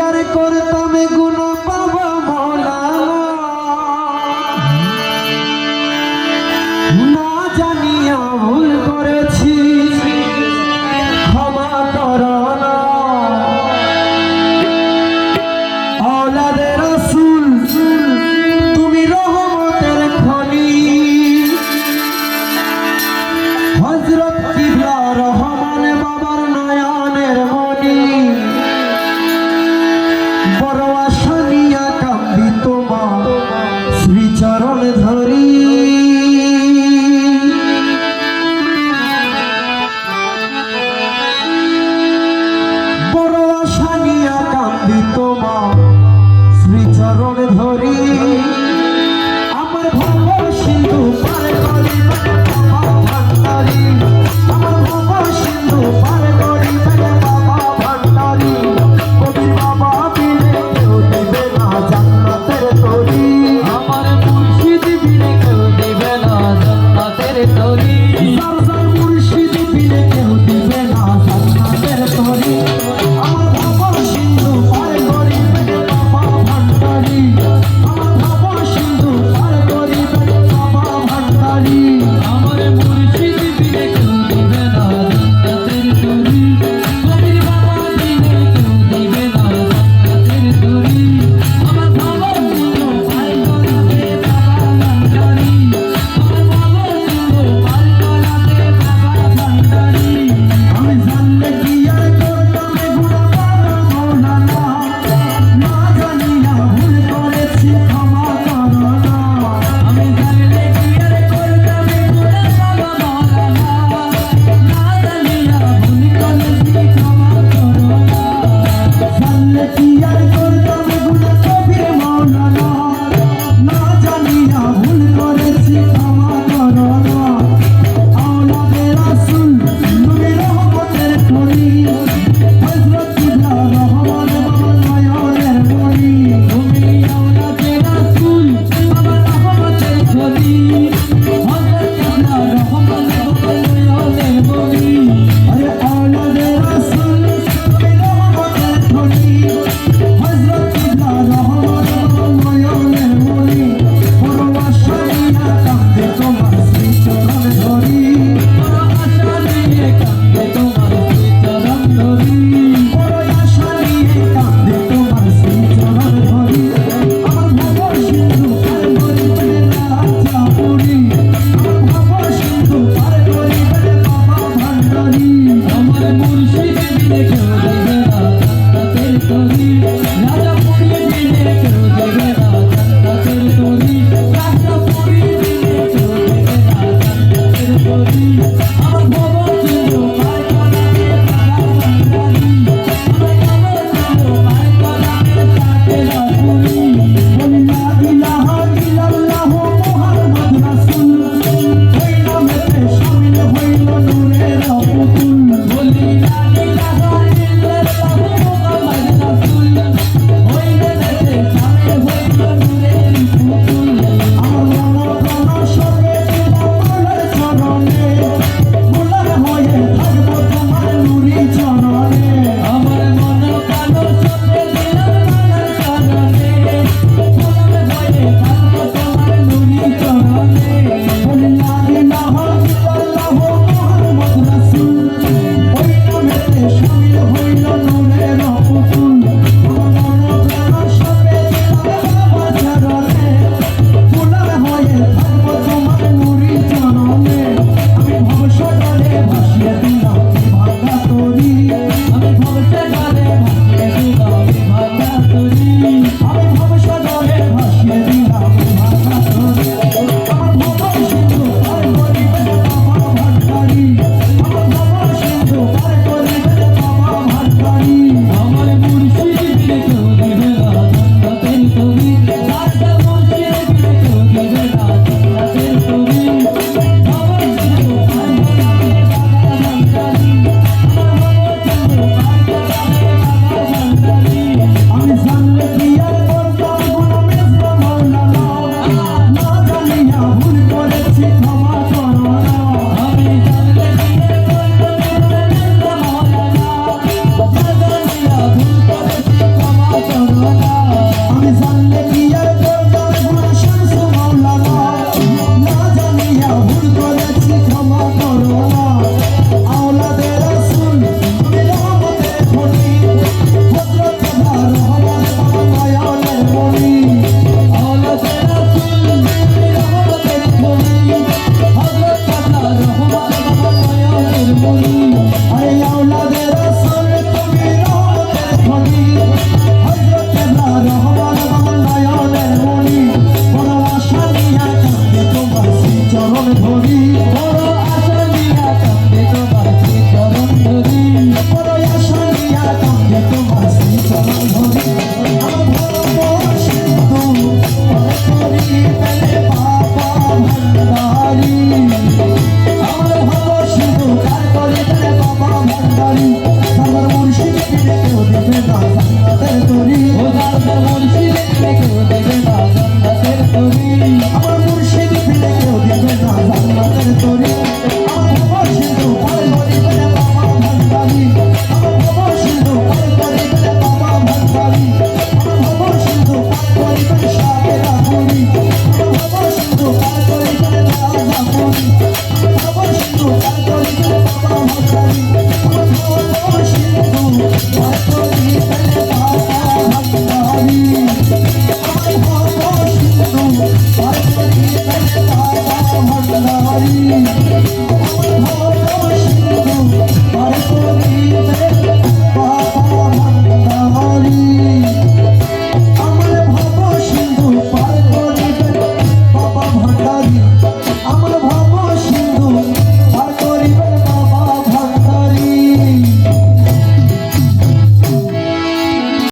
আর করতাম গুনাহ পাওয়া মওলা না জানিয়া ভুল করেছি ক্ষমা করো না আওলাদে রাসূল তুমি রহমতের খনি হযরত কিবলা রহমান বাবার নয়নের মনি বড় আশা নিয়া কাঁদি তোমার শ্রীচরণ ধরি বড় আশা নিয়া কাঁদি তোমার শ্রীচরণ ধরি আমার ভব সিন্ধু পার করিবে বাবা ভান্ডারি আমার ভব সিন্ধু পার করিবে বাবা ভান্ডারি কবির বাবা বিনে কেউ দিবে না জান্নাতের তরি আমার মুর্শিদ বিনে কেউ দিবে না জান্নাতের তরি সরদার মুর্শিদ বিনে কেউ দিবে না জান্নাতের তরি আমার ভব সিন্ধু পার করিবে বাবা ভান্ডারি আমার আমি জানলে কি